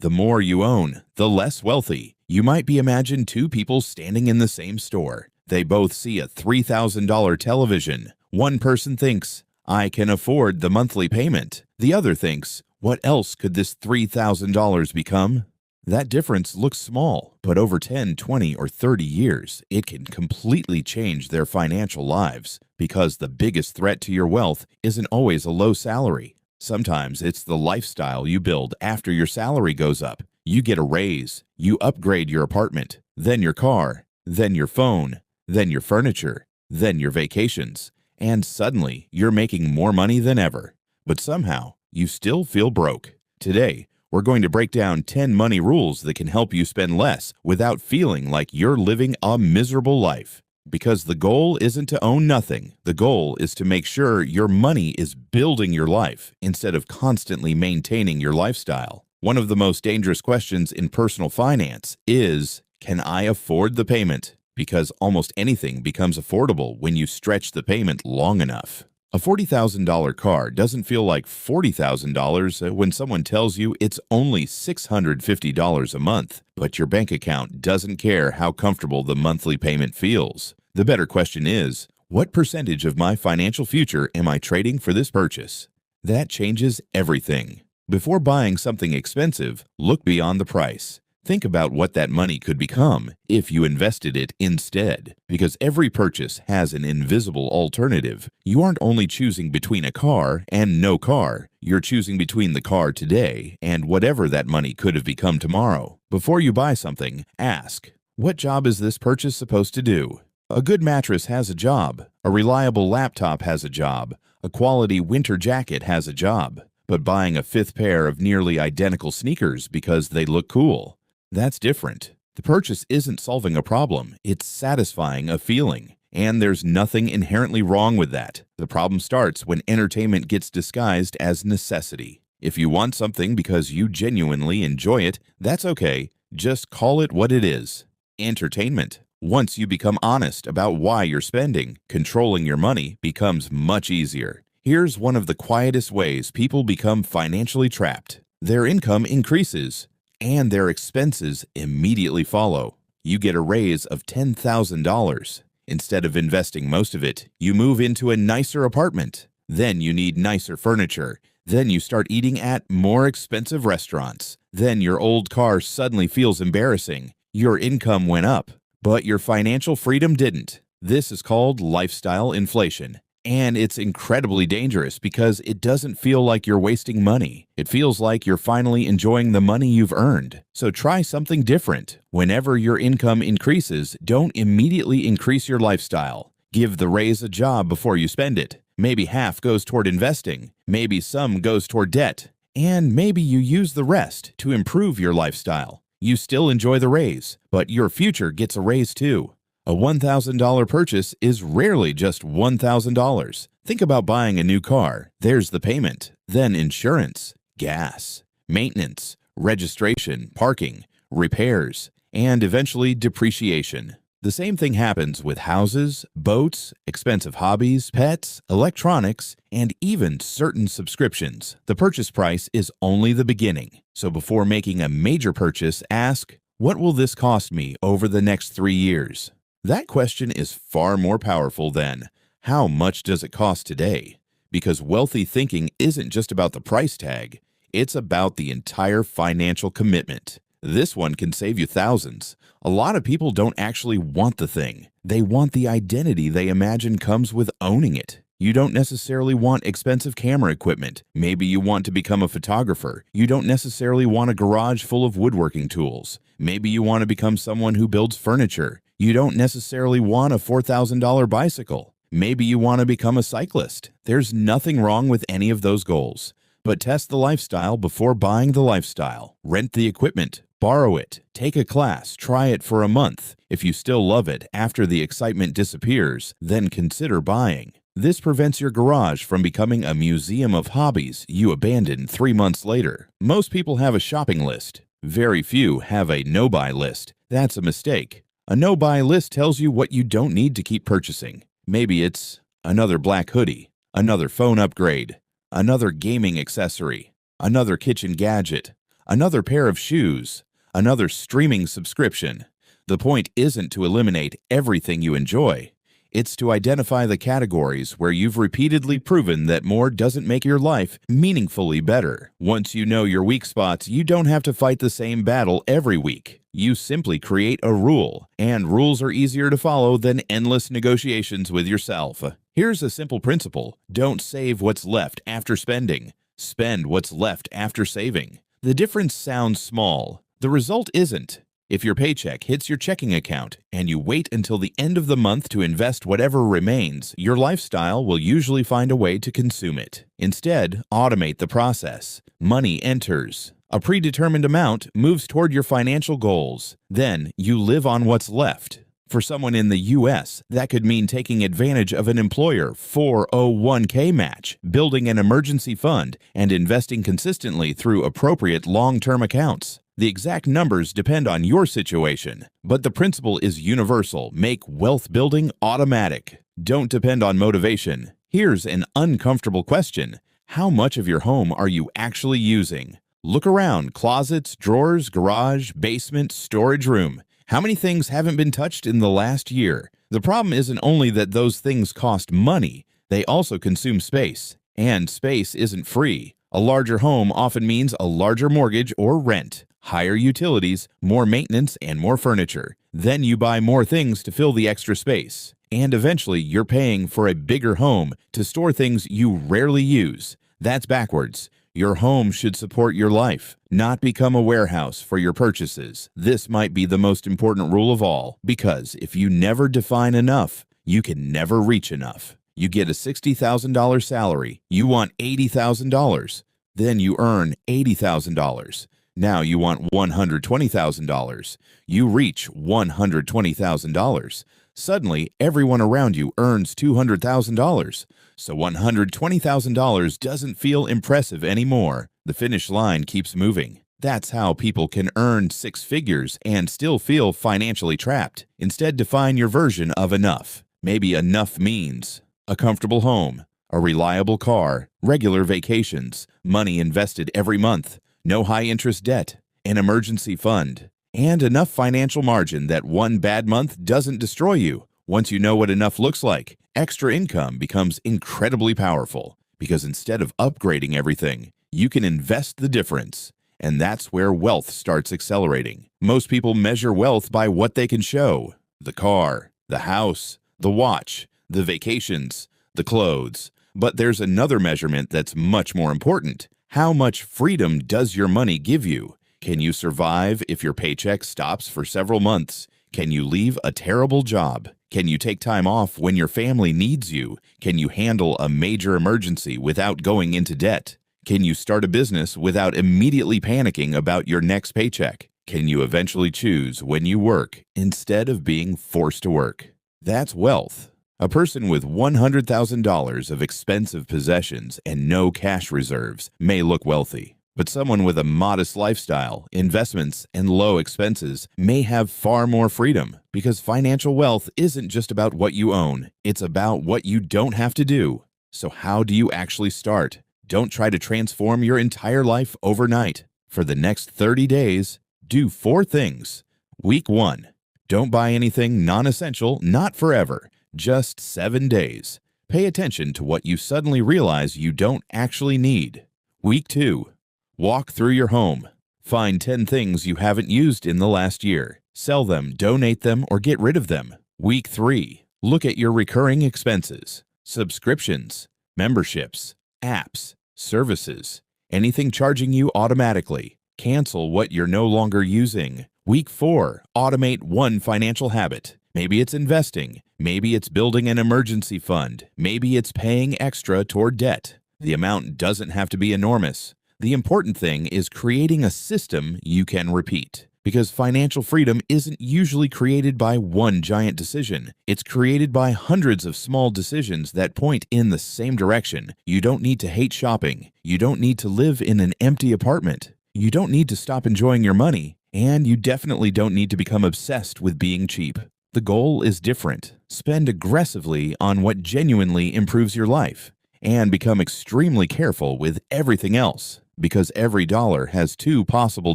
The more you own, the less wealthy. You might be imagined two people standing in the same store. They both see a $3,000 television. One person thinks, I can afford the monthly payment. The other thinks, what else could this $3,000 become? That difference looks small, but over 10, 20, or 30 years, it can completely change their financial lives because the biggest threat to your wealth isn't always a low salary. Sometimes it's the lifestyle you build after your salary goes up. You get a raise, you upgrade your apartment, then your car, then your phone, then your furniture, then your vacations, and suddenly you're making more money than ever. But somehow, you still feel broke. Today, we're going to break down 10 money rules that can help you spend less without feeling like you're living a miserable life. Because the goal isn't to own nothing. The goal is to make sure your money is building your life instead of constantly maintaining your lifestyle. One of the most dangerous questions in personal finance is, can I afford the payment? Because almost anything becomes affordable when you stretch the payment long enough. A $40,000 car doesn't feel like $40,000 when someone tells you it's only $650 a month, but your bank account doesn't care how comfortable the monthly payment feels. The better question is, what percentage of my financial future am I trading for this purchase? That changes everything. Before buying something expensive, look beyond the price. Think about what that money could become if you invested it instead, because every purchase has an invisible alternative. You aren't only choosing between a car and no car. You're choosing between the car today and whatever that money could have become tomorrow. Before you buy something, ask, what job is this purchase supposed to do? A good mattress has a job. A reliable laptop has a job. A quality winter jacket has a job. But buying a fifth pair of nearly identical sneakers because they look cool, that's different. The purchase isn't solving a problem, it's satisfying a feeling. And there's nothing inherently wrong with that. The problem starts when entertainment gets disguised as necessity. If you want something because you genuinely enjoy it, that's okay. Just call it what it is. Entertainment. Once you become honest about why you're spending, controlling your money becomes much easier. Here's one of the quietest ways people become financially trapped. Their income increases, and their expenses immediately follow. You get a raise of $10,000. Instead of investing most of it, you move into a nicer apartment. Then you need nicer furniture. Then you start eating at more expensive restaurants. Then your old car suddenly feels embarrassing. Your income went up, but your financial freedom didn't. This is called lifestyle inflation. And it's incredibly dangerous because it doesn't feel like you're wasting money. It feels like you're finally enjoying the money you've earned. So try something different. Whenever your income increases, don't immediately increase your lifestyle. Give the raise a job before you spend it. Maybe half goes toward investing. Maybe some goes toward debt. And maybe you use the rest to improve your lifestyle. You still enjoy the raise, but your future gets a raise too. A $1,000 purchase is rarely just $1,000. Think about buying a new car. There's the payment, then insurance, gas, maintenance, registration, parking, repairs, and eventually depreciation. The same thing happens with houses, boats, expensive hobbies, pets, electronics, and even certain subscriptions. The purchase price is only the beginning. So before making a major purchase, ask, what will this cost me over the next 3 years? That question is far more powerful than, how much does it cost today? Because wealthy thinking isn't just about the price tag, it's about the entire financial commitment. This one can save you thousands. A lot of people don't actually want the thing. They want the identity they imagine comes with owning it. You don't necessarily want expensive camera equipment. Maybe you want to become a photographer. You don't necessarily want a garage full of woodworking tools. Maybe you want to become someone who builds furniture. You don't necessarily want a $4,000 bicycle. Maybe you want to become a cyclist. There's nothing wrong with any of those goals. But test the lifestyle before buying the lifestyle. Rent the equipment. Borrow it. Take a class. Try it for a month. If you still love it after the excitement disappears, then consider buying. This prevents your garage from becoming a museum of hobbies you abandon 3 months later. Most people have a shopping list. Very few have a no-buy list. That's a mistake. A no-buy list tells you what you don't need to keep purchasing. Maybe it's another black hoodie, another phone upgrade, another gaming accessory, another kitchen gadget, another pair of shoes, another streaming subscription. The point isn't to eliminate everything you enjoy. It's to identify the categories where you've repeatedly proven that more doesn't make your life meaningfully better. Once you know your weak spots, you don't have to fight the same battle every week. You simply create a rule, and rules are easier to follow than endless negotiations with yourself. Here's a simple principle: don't save what's left after spending. Spend what's left after saving. The difference sounds small. The result isn't. If your paycheck hits your checking account and you wait until the end of the month to invest whatever remains, your lifestyle will usually find a way to consume it. Instead, automate the process. Money enters. A predetermined amount moves toward your financial goals. Then you live on what's left. For someone in the U.S., that could mean taking advantage of an employer 401k match, building an emergency fund, and investing consistently through appropriate long-term accounts. The exact numbers depend on your situation, but the principle is universal. Make wealth building automatic. Don't depend on motivation. Here's an uncomfortable question: how much of your home are you actually using? Look around: closets, drawers, garage, basement, storage room. How many things haven't been touched in the last year? The problem isn't only that those things cost money, they also consume space. And space isn't free. A larger home often means a larger mortgage or rent, higher utilities, more maintenance, and more furniture. Then you buy more things to fill the extra space. And eventually you're paying for a bigger home to store things you rarely use. That's backwards. Your home should support your life, not become a warehouse for your purchases. This might be the most important rule of all, because if you never define enough, you can never reach enough. You get a $60,000 salary. You want $80,000. Then you earn $80,000. Now you want $120,000. You reach $120,000. Suddenly, everyone around you earns $200,000. So $120,000 doesn't feel impressive anymore. The finish line keeps moving. That's how people can earn six figures and still feel financially trapped. Instead, define your version of enough. Maybe enough means a comfortable home, a reliable car, regular vacations, money invested every month, no high-interest debt, an emergency fund, and enough financial margin that one bad month doesn't destroy you. Once you know what enough looks like, extra income becomes incredibly powerful, because instead of upgrading everything, you can invest the difference. And that's where wealth starts accelerating. Most people measure wealth by what they can show: the car, the house, the watch, the vacations, the clothes. But there's another measurement that's much more important. How much freedom does your money give you? Can you survive if your paycheck stops for several months? Can you leave a terrible job? Can you take time off when your family needs you? Can you handle a major emergency without going into debt? Can you start a business without immediately panicking about your next paycheck? Can you eventually choose when you work instead of being forced to work? That's wealth. A person with $100,000 of expensive possessions and no cash reserves may look wealthy. But someone with a modest lifestyle, investments, and low expenses may have far more freedom, because financial wealth isn't just about what you own. It's about what you don't have to do. So how do you actually start? Don't try to transform your entire life overnight. For the next 30 days, do 4 things. Week 1. Don't buy anything non-essential, not forever, just 7 days. Pay attention to what you suddenly realize you don't actually need. Week 2. Walk through your home. Find 10 things you haven't used in the last year. Sell them, donate them, or get rid of them. Week 3. Look at your recurring expenses. Subscriptions, memberships, apps, services, anything charging you automatically. Cancel what you're no longer using. Week 4. Automate one financial habit. Maybe it's investing. Maybe it's building an emergency fund. Maybe it's paying extra toward debt. The amount doesn't have to be enormous. The important thing is creating a system you can repeat, because financial freedom isn't usually created by one giant decision. It's created by hundreds of small decisions that point in the same direction. You don't need to hate shopping. You don't need to live in an empty apartment. You don't need to stop enjoying your money. And you definitely don't need to become obsessed with being cheap. The goal is different. Spend aggressively on what genuinely improves your life, and become extremely careful with everything else. Because every dollar has two possible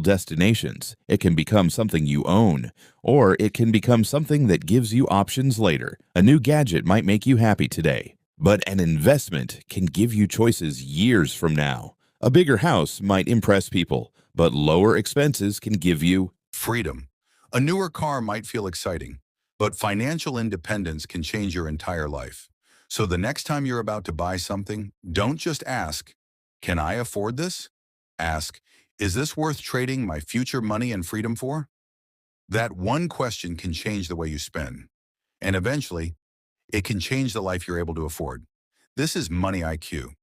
destinations. It can become something you own, or it can become something that gives you options later. A new gadget might make you happy today, but an investment can give you choices years from now. A bigger house might impress people, but lower expenses can give you freedom. A newer car might feel exciting, but financial independence can change your entire life. So the next time you're about to buy something, don't just ask, "Can I afford this?" Ask, "Is this worth trading my future money and freedom for?" That one question can change the way you spend. And eventually, it can change the life you're able to afford. This is Money IQ.